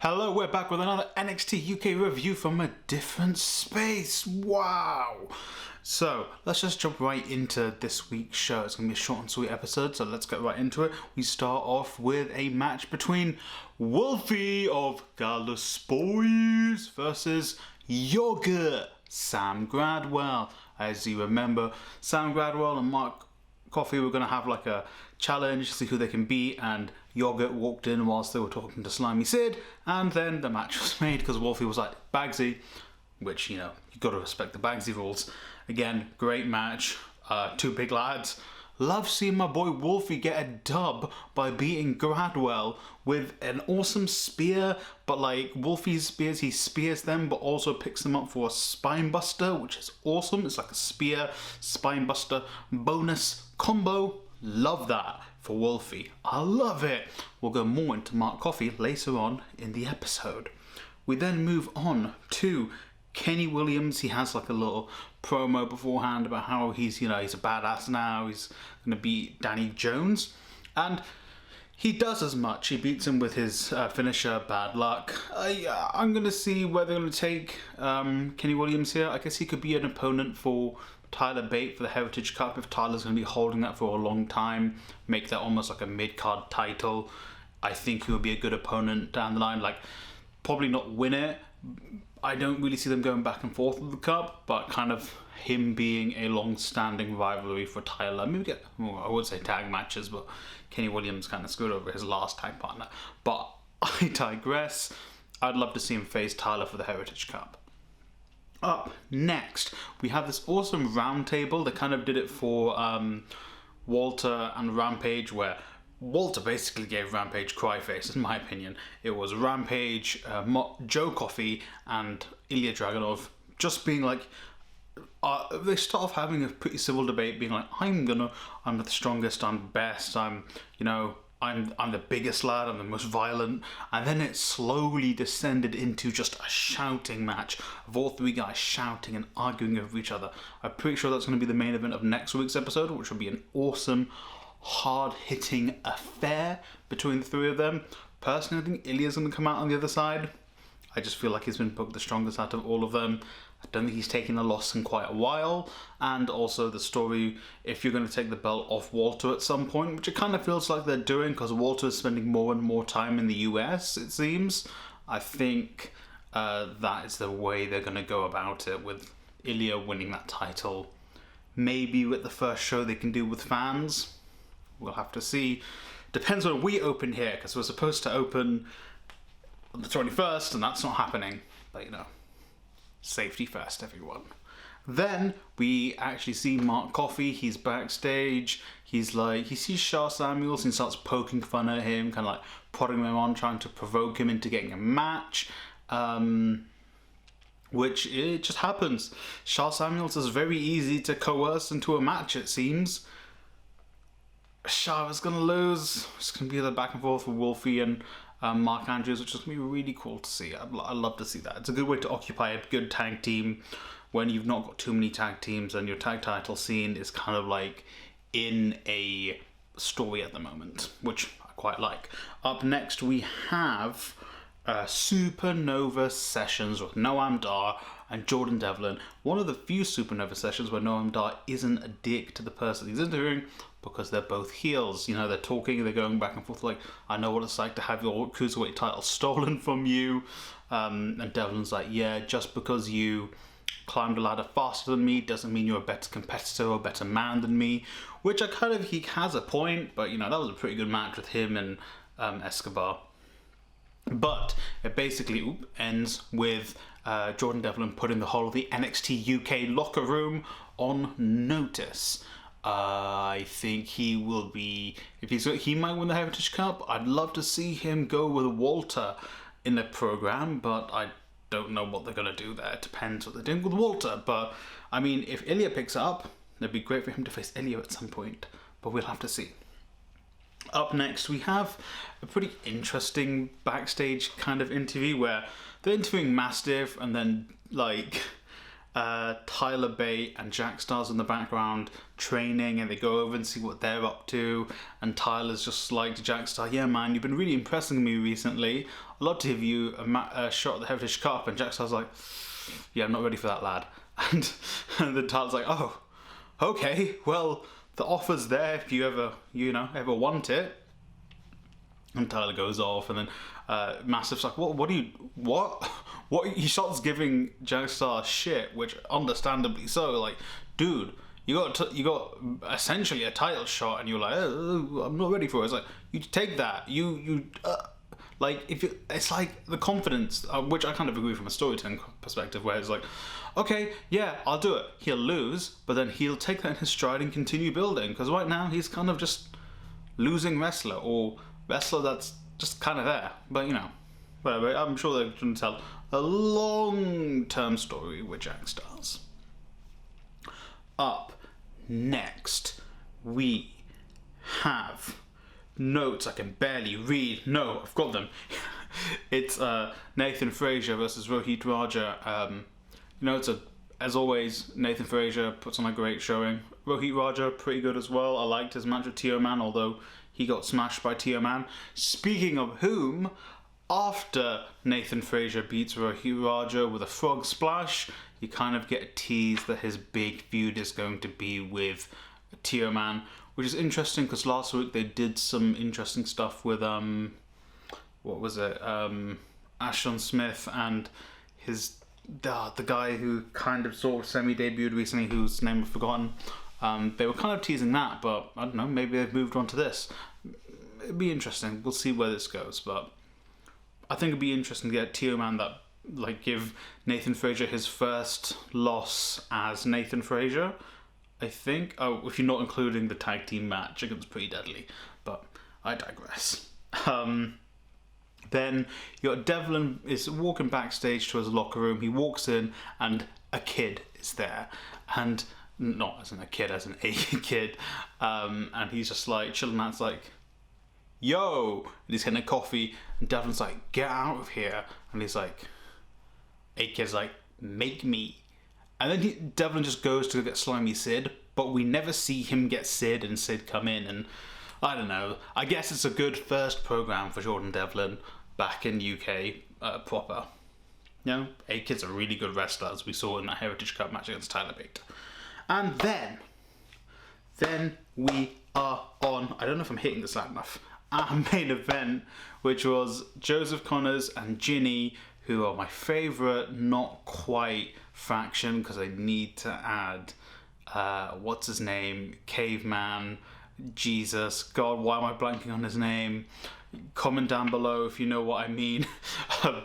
Hello, we're back with another NXT UK review from a different space. Wow! So, let's just jump right into this week's show. It's going to be a short and sweet episode, so let's get right into it. We start off with a match between Wolfie of Gallus Boys versus Yoghurt, Sam Gradwell. As you remember, Sam Gradwell and Mark Coffey were going to have like a challenge to see who they can beat, and Yoghurt walked in whilst they were talking to Slimy Sid, and then the match was made because Wolfie was like, Bagsy, which, you know, you got to respect the Bagsy rules. Again, great match, two big lads. Love seeing my boy Wolfie get a dub by beating Gradwell with an awesome spear, but like Wolfie's spears, he spears them but also picks them up for a spine buster, which is awesome. It's like a spear, spine buster, bonus combo. Love that for Wolfie. I love it. We'll go more into Mark Coffey later on in the episode. We then move on to Kenny Williams. He has like a little promo beforehand about how he's, you know, he's a badass now. He's going to beat Danny Jones. And he does as much. He beats him with his finisher, Bad Luck. I'm going to see where they're going to take Kenny Williams here. I guess he could be an opponent for Tyler Bate for the Heritage Cup if Tyler's going to be holding that for a long time. Make that almost like a mid-card title. I think he would be a good opponent down the line. Like, probably not win it. I don't really see them going back and forth with the cup, but kind of him being a long-standing rivalry for Tyler. Maybe get, well, I would say tag matches, but Kenny Williams kind of screwed over his last tag partner. But I digress. I'd love to see him face Tyler for the Heritage Cup. Up next, we have this awesome round table. They kind of did it for Walter and Rampage, where Walter basically gave Rampage cryface, in my opinion. It was Rampage, Joe Coffey, and Ilya Dragunov just being like, they start off having a pretty civil debate, being like, I'm the strongest, I'm best, I'm the biggest lad, I'm the most violent, and then it slowly descended into just a shouting match of all three guys shouting and arguing over each other. I'm pretty sure that's going to be the main event of next week's episode, which will be an awesome, hard-hitting affair between the three of them. Personally, I think Ilya's going to come out on the other side. I just feel like he's been booked the strongest out of all of them. I don't think he's taken a loss in quite a while, and also the story, if you're going to take the belt off Walter at some point, which it kind of feels like they're doing because Walter is spending more and more time in the US, it seems. I think that is the way they're going to go about it, with Ilya winning that title. Maybe with the first show they can do with fans. We'll have to see. Depends when we open here, because we're supposed to open on the 21st, and that's not happening. But, you know, safety first, everyone. Then we actually see Mark Coffey. He's backstage. He's like, he sees Shah Samuels and starts poking fun at him, kind of like prodding him on, trying to provoke him into getting a match. Which it just happens. Shah Samuels is very easy to coerce into a match, it seems. Shah is going to lose. It's going to be the back and forth with Wolfie and Mark Andrews, which is going to be really cool to see. I'd love to see that. It's a good way to occupy a good tag team when you've not got too many tag teams and your tag title scene is kind of like in a story at the moment, which I quite like. Up next, we have Supernova Sessions with Noam Dar and Jordan Devlin. One of the few Supernova Sessions where Noam Dar isn't a dick to the person he's interviewing, because they're both heels. You know, they're talking, they're going back and forth like, I know what it's like to have your cruiserweight title stolen from you. And Devlin's like, yeah, just because you climbed a ladder faster than me doesn't mean you're a better competitor or a better man than me. Which he has a point, but you know, that was a pretty good match with him and Escobar. But it basically ends with Jordan Devlin putting the whole of the NXT UK locker room on notice. I think he will be, he might win the Heritage Cup. I'd love to see him go with Walter in the program, but I don't know what they're going to do there. It depends what they're doing with Walter. But I mean, if Ilya picks up, it'd be great for him to face Ilya at some point, but we'll have to see. Up next, we have a pretty interesting backstage kind of interview where they're interviewing Mastiff, and then like Tyler Bate and Jack Star's in the background training, and they go over and see what they're up to, and Tyler's just like to Jack Star, yeah man, you've been really impressing me recently, I'd love to give you a shot at the Heritage Cup, and Jack Star's like, yeah, I'm not ready for that, lad. And then Tyler's like, oh, okay, well, the offer's there if you ever want it. And Tyler goes off, and then Massive's like, what? He starts giving Jack Star shit, which understandably so. Like, dude, you got essentially a title shot, and you're like, oh, I'm not ready for it. It's like, you take that. Like, it's like the confidence, which I kind of agree from a storytelling perspective, where it's like, okay, yeah, I'll do it. He'll lose, but then he'll take that in his stride and continue building. Because right now he's kind of just losing wrestler, or wrestler that's just kind of there. But whatever. I'm sure they're going to tell a long-term story with Jack Stars. Up next, we have notes I can barely read. No, I've got them. It's Nathan Frazer versus Rohit Raja. As always, Nathan Frazer puts on a great showing. Rohit Raja, pretty good as well. I liked his match with Tio Man, although he got smashed by Tio Man. Speaking of whom, after Nathan Frazer beats Rohit Raja with a frog splash, you kind of get a tease that his big feud is going to be with Tio Man, which is interesting because last week they did some interesting stuff with Ashton Smith and the guy who kind of sort of semi-debuted recently, whose name I've forgotten. They were kind of teasing that, but I don't know, maybe they've moved on to this. It'd be interesting. We'll see where this goes, but I think it'd be interesting to get Tio Man that, like, give Nathan Frazer his first loss as Nathan Frazer, I think. Oh, if you're not including the tag team match against Pretty Deadly, but I digress. Then you got Devlin is walking backstage to his locker room. He walks in and a kid is there, and not as in a kid, as in a kid, and he's just like chilling out. It's like, yo, and he's getting a coffee, and Devlin's like, get out of here, and he's like, a kid's like, make me, and then Devlin just goes to get Slimy Sid, but we never see him get Sid and Sid come in, and I don't know, I guess it's a good first program for Jordan Devlin back in UK proper. A-Kid's a really good wrestler, as we saw in that Heritage Cup match against Tyler Bate. And then we are on, I don't know if I'm hitting this loud enough, our main event, which was Joseph Connors and Ginny, who are my favourite not quite faction, because I need to add, what's his name, Caveman, Jesus, God, why am I blanking on his name? Comment down below if you know what I mean.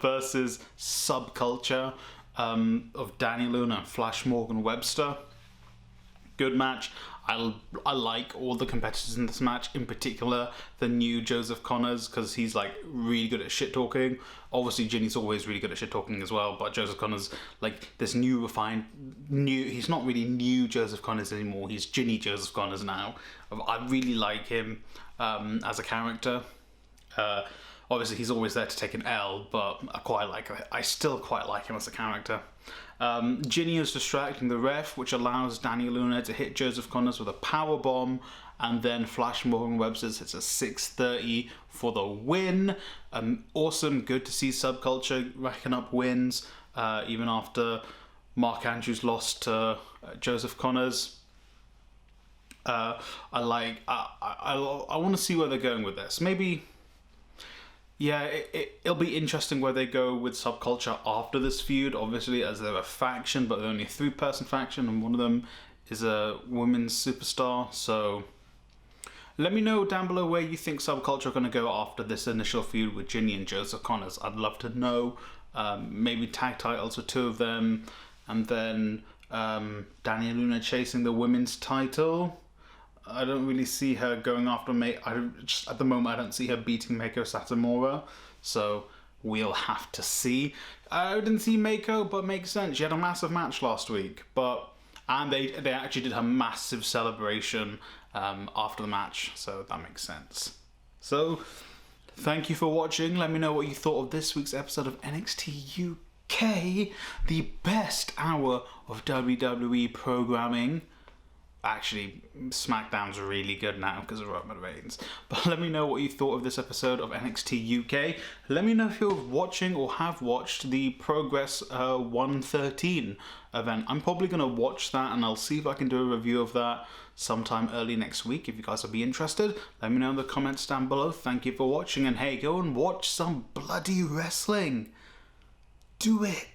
Versus Subculture of Danny Luna and Flash Morgan Webster. Good match. I like all the competitors in this match, in particular the new Joseph Connors, because he's like really good at shit talking. Obviously Ginny's always really good at shit talking as well, but Joseph Connors, like this he's not really new Joseph Connors anymore, he's Ginny Joseph Connors now. I really like him as a character. Obviously he's always there to take an L, but I still quite like him as a character. Ginny is distracting the ref, which allows Danny Luna to hit Joseph Connors with a power bomb, and then Flash Morgan Webster hits a 630 for the win. Awesome, good to see Subculture racking up wins, even after Mark Andrews lost to Joseph Connors. I want to see where they're going with this. Maybe. Yeah, it'll be interesting where they go with Subculture after this feud, obviously, as they're a faction, but they're only a 3-person faction, and one of them is a women's superstar, so let me know down below where you think Subculture are going to go after this initial feud with Ginny and Joseph Connors. I'd love to know. Maybe tag titles for 2 of them, and then Danny Luna chasing the women's title. I don't really see her going after at the moment, I don't see her beating Meiko Satomura, so we'll have to see. I didn't see Meiko, but makes sense. She had a massive match last week, and they actually did a massive celebration after the match, so that makes sense. So, thank you for watching. Let me know what you thought of this week's episode of NXT UK, the best hour of WWE programming. Actually, SmackDown's really good now because of Roman Reigns. But let me know what you thought of this episode of NXT UK. Let me know if you're watching or have watched the Progress 113 event. I'm probably going to watch that, and I'll see if I can do a review of that sometime early next week. If you guys will be interested, let me know in the comments down below. Thank you for watching, and hey, go and watch some bloody wrestling. Do it.